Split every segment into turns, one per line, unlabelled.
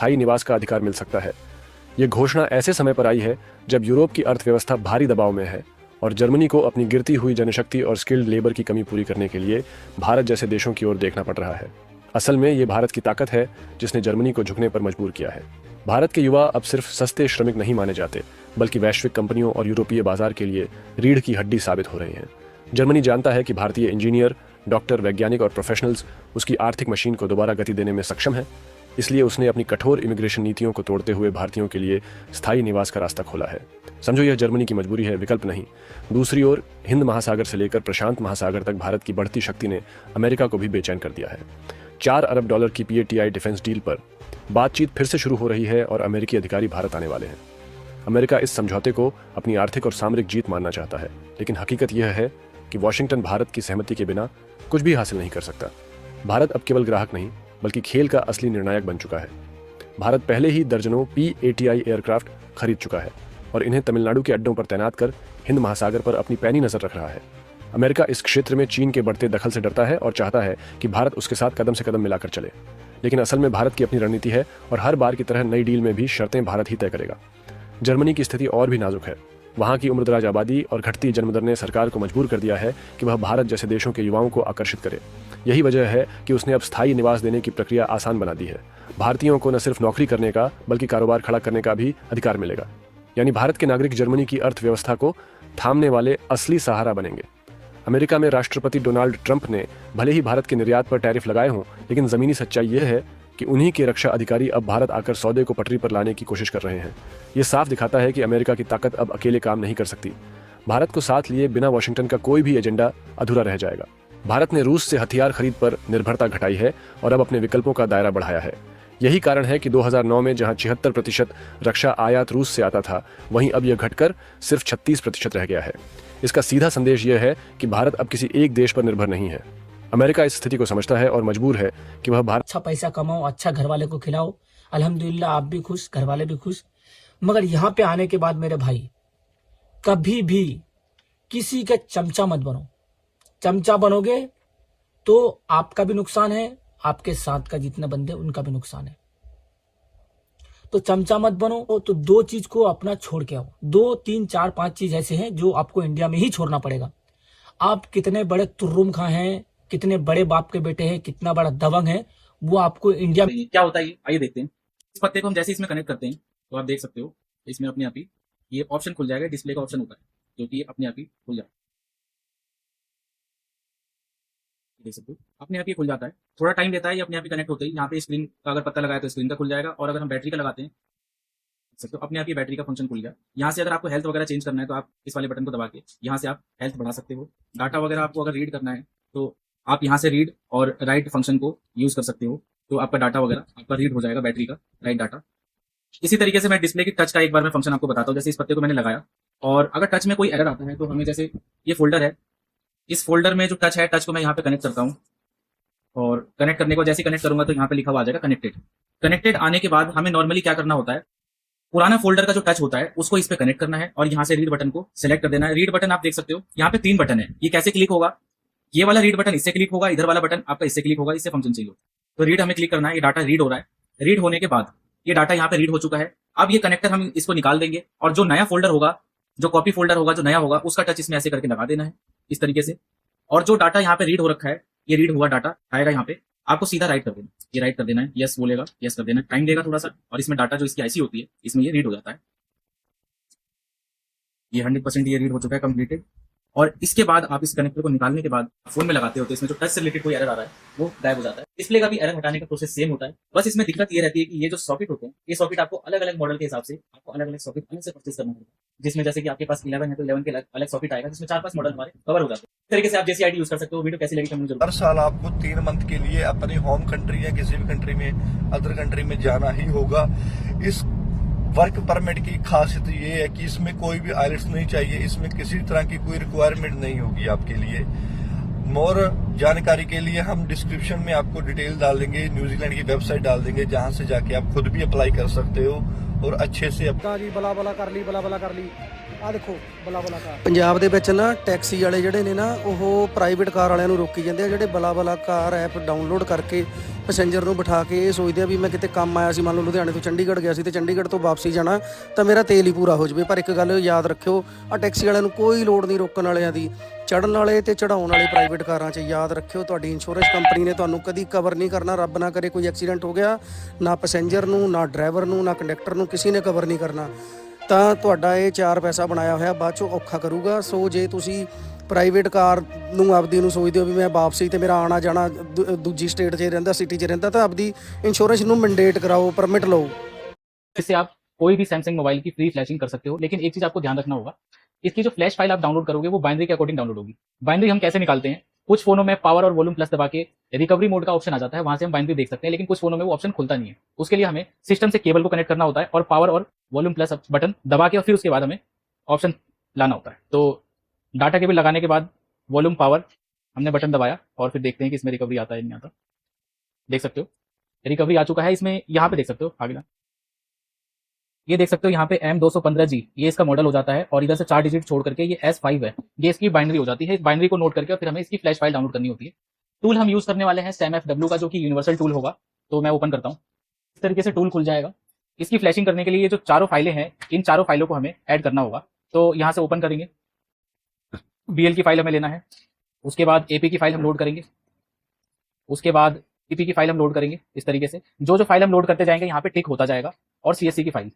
स्थायी निवास का अधिकार मिल सकता है। ये घोषणा ऐसे समय पर आई है जब यूरोप की अर्थव्यवस्था भारी दबाव में है और जर्मनी को अपनी गिरती हुई जनशक्ति और स्किल्ड लेबर की कमी पूरी करने के लिए भारत जैसे देशों की ओर देखना पड़ रहा है। असल में ये भारत की ताकत है जिसने जर्मनी को झुकने पर मजबूर किया है। भारत के युवा अब सिर्फ सस्ते श्रमिक नहीं माने जाते, बल्कि वैश्विक कंपनियों और यूरोपीय बाजार के लिए रीढ़ की हड्डी साबित हो रहे हैं। जर्मनी जानता है कि भारतीय इंजीनियर, डॉक्टर, वैज्ञानिक और प्रोफेशनल्स उसकी आर्थिक मशीन को दोबारा गति देने में सक्षम है। इसलिए उसने अपनी कठोर इमिग्रेशन नीतियों को तोड़ते हुए भारतीयों के लिए स्थायी निवास का रास्ता खोला है। समझो, यह जर्मनी की मजबूरी है, विकल्प नहीं। दूसरी ओर हिंद महासागर से लेकर प्रशांत महासागर तक भारत की बढ़ती शक्ति ने अमेरिका को भी बेचैन कर दिया है। $4 अरब की PATI डिफेंस डील पर बातचीत फिर से शुरू हो रही है और अमेरिकी अधिकारी भारत आने वाले हैं। अमेरिका इस समझौते को अपनी आर्थिक और सामरिक जीत मानना चाहता है, लेकिन हकीकत यह है कि वॉशिंगटन भारत की सहमति के बिना कुछ भी हासिल नहीं कर सकता। भारत अब केवल ग्राहक नहीं, बल्कि खेल का असली निर्णायक बन चुका है। भारत पहले ही दर्जनों PATI एयरक्राफ्ट खरीद चुका है और इन्हें तमिलनाडु के अड्डों पर तैनात कर हिंद महासागर पर अपनी पैनी नजर रख रहा है। अमेरिका इस क्षेत्र में चीन के बढ़ते दखल से डरता है और चाहता है कि भारत उसके साथ कदम से कदम मिलाकर चले। लेकिन असल में भारत की अपनी रणनीति है और हर बार की तरह नई डील में भी शर्तें भारत ही तय करेगा। जर्मनी की स्थिति और भी नाजुक है। वहां की उम्रदराज आबादी और घटती जन्मदर ने सरकार को मजबूर कर दिया है कि वह भारत जैसे देशों के युवाओं को आकर्षित करे। यही वजह है कि उसने अब स्थायी निवास देने की प्रक्रिया आसान बना दी है। भारतीयों को न सिर्फ नौकरी करने का, बल्कि कारोबार खड़ा करने का भी अधिकार मिलेगा। यानी भारत के नागरिक जर्मनी की अर्थव्यवस्था को थामने वाले असली सहारा बनेंगे। अमेरिका में राष्ट्रपति डोनाल्ड ट्रंप ने भले ही भारत के निर्यात पर टैरिफ लगाए हों, लेकिन जमीनी सच्चाई यह है कि उन्हीं के रक्षा अधिकारी अब भारत आकर सौदे को पटरी पर लाने की कोशिश कर रहे हैं। ये साफ दिखाता है कि अमेरिका की ताकत अब अकेले काम नहीं कर सकती। भारत को साथ लिए बिना वॉशिंगटन का कोई भी एजेंडा अधूरा रह जाएगा। भारत ने रूस से हथियार खरीद पर निर्भरता घटाई है और अब अपने विकल्पों का दायरा बढ़ाया है। यही कारण है कि 2009 में जहां 76% रक्षा आयात रूस से आता था, वहीं अब यह घटकर सिर्फ 36% रह गया है। इसका सीधा संदेश यह है कि भारत अब किसी एक देश पर निर्भर नहीं है। अमेरिका इस स्थिति को समझता है और मजबूर है कि वह भारत
अच्छा पैसा कमाओ, अच्छा घर वाले को खिलाओ, अल्हम्दुलिल्लाह आप भी खुश, घर वाले भी खुश। मगर यहाँ पे आने के बाद मेरे भाई, कभी भी किसी का चमचा मत बनो। चमचा बनोगे तो आपका भी नुकसान है, आपके साथ का जितने बंदे उनका भी नुकसान है। तो चमचा मत बनो। तो दो चीज को अपना छोड़ के आओ। 2, 3, 4, 5 चीज ऐसे हैं जो आपको इंडिया में ही छोड़ना पड़ेगा। आप कितने बड़े तुर्रुम खां हैं, कितने बड़े बाप के बेटे हैं, कितना बड़ा दबंग है, वो आपको इंडिया में
क्या होता है आइए देखते हैं। इस पत्ते को हम जैसे इसमें कनेक्ट करते हैं तो आप देख सकते हो इसमें अपने आप ही ये ऑप्शन खुल जाएगा। डिस्प्ले का ऑप्शन होता है जो कि अपने आप ही खुल जाता है। देख सकते हो अपने आप ही खुल जाता है। थोड़ा टाइम लेता है ये अपने आप ही कनेक्ट होते ही। यहाँ पे स्क्रीन का अगर पत्ता लगाया तो स्क्रीन का खुल जाएगा, और अगर हम बैटरी का लगाते हैं देख सकते हो अपने आप ही बैटरी का फंक्शन खुल गया। यहाँ से अगर आपको हेल्थ वगैरह चेंज करना है तो आप इस वाले बटन को दबा के यहाँ से आप हेल्थ बढ़ा सकते हो। डाटा वगैरह आपको अगर रीड करना है तो आप यहाँ से रीड और राइट फंक्शन को यूज कर सकते हो, तो आपका डाटा वगैरह आपका रीड हो जाएगा, बैटरी का राइट डाटा। इसी तरीके से मैं डिस्प्ले की टच का एक बार मैं फंक्शन आपको बताता हूँ। जैसे इस पत्ते को मैंने लगाया और अगर टच में कोई एरर आता है तो हमें, जैसे ये फोल्डर है, इस फोल्डर में जो टच है, टच को मैं यहाँ पे कनेक्ट करता हूँ और कनेक्ट करने को जैसे कनेक्ट करूंगा तो यहाँ पे लिखा हुआ आ जाएगा कनेक्टेड। कनेक्टेड आने के बाद हमें नॉर्मली क्या करना होता है, पुराना फोल्डर का जो टच होता है उसको इस पे कनेक्ट करना है और यहाँ से रीड बटन को सिलेक्ट कर देना है। रीड बटन आप देख सकते हो यहाँ पे 3 बटन है। ये कैसे क्लिक होगा, ये वाला रीड बटन इससे क्लिक होगा, इधर वाला बटन आपका इससे क्लिक होगा, इससे फंक्शन चाहिए। तो रीड हमें क्लिक करना है, ये डाटा रीड हो रहा है। रीड होने के बाद ये डाटा यहाँ पे रीड हो चुका है। अब ये कनेक्टर हम इसको निकाल देंगे और जो नया फोल्डर होगा, जो कॉपी फोल्डर होगा, जो नया होगा, उसका टच इसमें ऐसे करके लगा देना है इस तरीके से। और जो डाटा यहाँ पे रीड हो रखा है, ये रीड हुआ डाटा आएगा यहाँ पे, आपको सीधा राइट कर देना। ये राइट कर देना है, यस बोलेगा, यस कर देना, टाइम देगा थोड़ा सा, और इसमें डाटा जो इसकी आईसी होती है इसमें ये रीड हो जाता है। ये 100% ये रीड हो चुका है, कंप्लीटेड। और इसके बाद आप इस कनेक्टर को निकालने के बाद फोन में लगाते हो तो इसमें जो टच से रिलेटेड कोई एरर आ रहा है वो गायब हो जाता है। डिस्प्ले का भी एरर हटाने का प्रोसेस सेम होता है। बस इसमें दिक्कत ये रहती है कि ये जो सॉकेट होते हैं, ये सॉकेट आपको अलग अलग मॉडल के हिसाब से आपको अलग अलग सॉकेट अलग से परचेज करना होगा। जिसमें जैसे कि आपके पास 11 है तो 11 के अलग सॉकेट आएगा, जिसमें 4-5 मॉडल हमारे कवर हो जाते हैं। इस तरीके से आप जैसी आईडी यूज कर सकते हो। वीडियो कैसी लगी मुझे
हर साल आपको 3 मंथ के लिए अपनी होम कंट्री या किसी भी कंट्री में, अदर कंट्री में जाना ही होगा। इस वर्क परमिट की खासियत ये है कि इसमें कोई भी आइलेट्स नहीं चाहिए, इसमें किसी तरह की कोई रिक्वायरमेंट नहीं होगी आपके लिए। मोर जानकारी के लिए हम डिस्क्रिप्शन में आपको डिटेल डाल देंगे, न्यूजीलैंड की वेबसाइट डाल देंगे, जहां से जाके आप खुद भी अप्लाई कर सकते हो और अच्छे से
ਤਾਂ ਜੀ ਬਲਾ ਬਲਾ ਕਰ ਲਈ ਆ ਦੇਖੋ ਬਲਾ ਬਲਾ ਕਰ
ਪੰਜਾਬ ਦੇ ਵਿੱਚ ਨਾ ਟੈਕਸੀ ਵਾਲੇ ਜਿਹੜੇ ਨੇ ਨਾ ਉਹ ਪ੍ਰਾਈਵੇਟ ਕਾਰ ਵਾਲਿਆਂ ਨੂੰ ਰੋਕੀ ਜਾਂਦੇ ਆ, ਜਿਹੜੇ ਬਲਾ ਕਾਰ ਐਪ ਡਾਊਨਲੋਡ ਕਰਕੇ ਪੈਸੇਂਜਰ ਨੂੰ ਬਿਠਾ ਕੇ ਇਹ ਸੋਚਦੇ ਆ ਵੀ ਮੈਂ ਕਿਤੇ ਕੰਮ ਆਇਆ ਸੀ, ਮੰਨ ਲਓ ਲੁਧਿਆਣੇ ਤੋਂ ਚੰਡੀਗੜ੍ਹ ਗਿਆ ਸੀ ਤੇ ਚੰਡੀਗੜ੍ਹ ਤੋਂ ਵਾਪਸੀ ਜਾਣਾ ਤਾਂ ਮੇਰਾ ਤੇਲ ਹੀ ਪੂਰਾ ਹੋ ਜਾਵੇ। ਪਰ ਇੱਕ ਗੱਲ ਯਾਦ ਰੱਖਿਓ, ਆ ਟੈਕਸੀ ਵਾਲਿਆਂ ਨੂੰ ਕੋਈ ਲੋੜ ਨਹੀਂ ਰੋਕਣ ਵਾਲਿਆਂ ਦੀ, ਚੜ੍ਹਨ ਵਾਲੇ ਤੇ ਚੜਾਉਣ ਵਾਲੇ ਪ੍ਰਾਈਵੇਟ ਕਾਰਾਂ 'ਚ ਯਾਦ ਰੱਖਿਓ ਤੁਹਾਡੀ ਇੰਸ਼ੋਰੈਂਸ ਕੰਪਨੀ ਨੇ ਤੁਹਾਨੂੰ ਕਦੀ ਕਵਰ ਨਹੀਂ ਕਰਨਾ। ਰੱਬ ਨਾ ਕਰੇ ਕੋਈ ਐਕਸੀਡੈਂਟ ਹੋ ਗਿਆ, ਨਾ ਪੈਸੇਂਜਰ ਨੂੰ, ਨਾ ਡਰਾਈਵਰ ਨੂੰ, ਨਾ ਕੰਡਕਟਰ ਨੂੰ, ਕਿਸੇ ਨੇ ਕਵਰ ਨਹੀਂ ਕਰਨਾ। ਤਾਂ ਤੁਹਾਡਾ ਇਹ 4 ਪੈਸਾ ਬਣਾਇਆ ਹੋਇਆ ਬਾਅਦ 'ਚੋਂ ਔਖਾ ਕਰੂਗਾ। ਸੋ ਜੇ ਤੁਸੀਂ ਪ੍ਰਾਈਵੇਟ ਕਾਰ ਨੂੰ ਆਪਦੀ ਨੂੰ ਸੋਚਦੇ ਹੋ ਵੀ ਮੈਂ ਵਾਪਸੀ ਤੇ ਮੇਰਾ ਆਣਾ ਜਾਣਾ ਦੂਜੀ ਸਟੇਟ 'ਚ ਰਹਿੰਦਾ, ਸਿਟੀ 'ਚ ਰਹਿੰਦਾ, ਤਾਂ ਆਪਦੀ इंश्योरेंस ਨੂੰ मैंडेट कराओ, परमिट लो।
इससे आप कोई भी सैमसंग मोबाइल की फ्री फ्लैशिंग कर सकते हो, लेकिन एक चीज आपको ध्यान रखना होगा, इसकी जो फ्लैश फाइल आप डाउनलोड करोगे वो बाइनरी के अकॉर्डिंग डाउनलोड होगी। बाइनरी हम कैसे निकालते हैं, कुछ फोनों में पावर और वॉल्यूम प्लस दबा के रिकवरी मोड का ऑप्शन आ जाता है, वहां से हम बाइनरी देख सकते हैं, लेकिन कुछ फोनों में वो ऑप्शन खुलता नहीं है। उसके लिए हमें सिस्टम से केबल को कनेक्ट करना होता है और पावर और वॉल्यूम प्लस बटन दबा के और फिर उसके बाद हमें ऑप्शन लाना होता है। तो डाटा केबल लगाने के बाद वॉल्यूम पावर हमने बटन दबाया और फिर देखते हैं कि इसमें रिकवरी आता है नहीं आता। देख सकते हो रिकवरी आ चुका है। इसमें यहाँ पे देख सकते हो आगे ना, ये देख सकते हो यहाँ पे M215G ये इसका मॉडल हो जाता है और इधर से 4 डिजिट छोड़ करके ये S5 है, ये इसकी बाइनरी हो जाती है। इस बाइनरी को नोट करके और फिर हमें इसकी फ्लैश फाइल डाउनलोड करनी होती है। टूल हम यूज करने वाले हैं SAMFW का, जो कि यूनिवर्सल टूल होगा। तो मैं ओपन करता हूँ, इस तरीके से टूल खुल जाएगा। इसकी फ्लैशिंग करने के लिए ये जो चारों फाइलें हैं, इन चारों फाइलों को हमें ऐड करना होगा। तो यहाँ से ओपन करेंगे, BL की फाइल हमें लेना है, उसके बाद AP की फाइल हम लोड करेंगे, उसके बाद TP की फाइल हम लोड करेंगे। इस तरीके से जो जो फाइल हम लोड करते जाएंगे यहाँ पे टिक होता जाएगा। और CSC की फाइल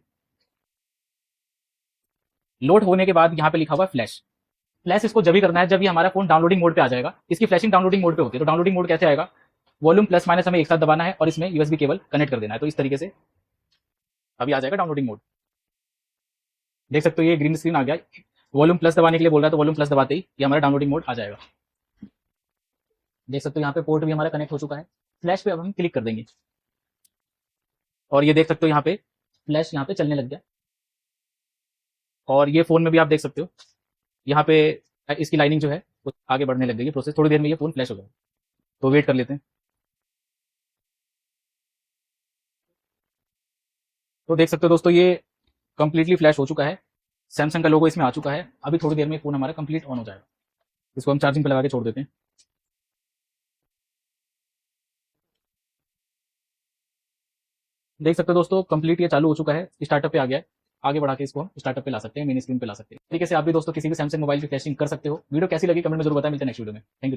लोड होने के बाद यहाँ पे लिखा हुआ है फ्लैश इसको जब भी करना है जब ये हमारा फोन डाउनलोडिंग मोड पे आ जाएगा। इसकी फ्लैशिंग डाउनलोडिंग मोड पे होती है। तो डाउनलोडिंग मोड कैसे आएगा, वॉल्यूम प्लस माइनस हमें एक साथ दबाना है और इसमें USB केबल कनेक्ट कर देना है। तो इस तरीके से अभी आ जाएगा डाउनलोडिंग मोड। देख सकते हो ये ग्रीन स्क्रीन आ गया। वॉल्यूम प्लस दबाने के लिए बोल रहा है, तो वॉल्यूम प्लस दबाते ही ये हमारा डाउनलोडिंग मोड आ जाएगा। देख सकते हो यहाँ पे पोर्ट भी हमारा कनेक्ट हो चुका है। फ्लैश पे अब हम क्लिक कर देंगे और ये देख सकते हो यहाँ पे फ्लैश यहाँ पे चलने लग गया। और ये फोन में भी आप देख सकते हो यहाँ पे इसकी लाइनिंग जो है वो आगे बढ़ने लग गई है प्रोसेस। थोड़ी देर में ये फोन फ्लैश हो जाएगा, तो वेट कर लेते हैं। तो देख सकते हो दोस्तों ये कंप्लीटली फ्लैश हो चुका है। सैमसंग का लोगो इसमें आ चुका है। अभी थोड़ी देर में फोन हमारा कंप्लीट ऑन हो जाएगा। इसको हम चार्जिंग पे लगा के छोड़ देते हैं। देख सकते हो दोस्तों कंप्लीट ये चालू हो चुका है, स्टार्टअप पे आ गया है। आगे बढ़ा के इसको हम स्टार्टअप पे ला सकते हैं, मेन स्क्रीन पे ला सकते हैं। तरीके से आप भी दोस्तों किसी भी सैमसंग मोबाइल की फ्लैशिंग कर सकते हो। वीडियो कैसी लगी कमेंट में जरूर बताएं। मिलते हैं नेक्स्ट वीडियो में। Thank you.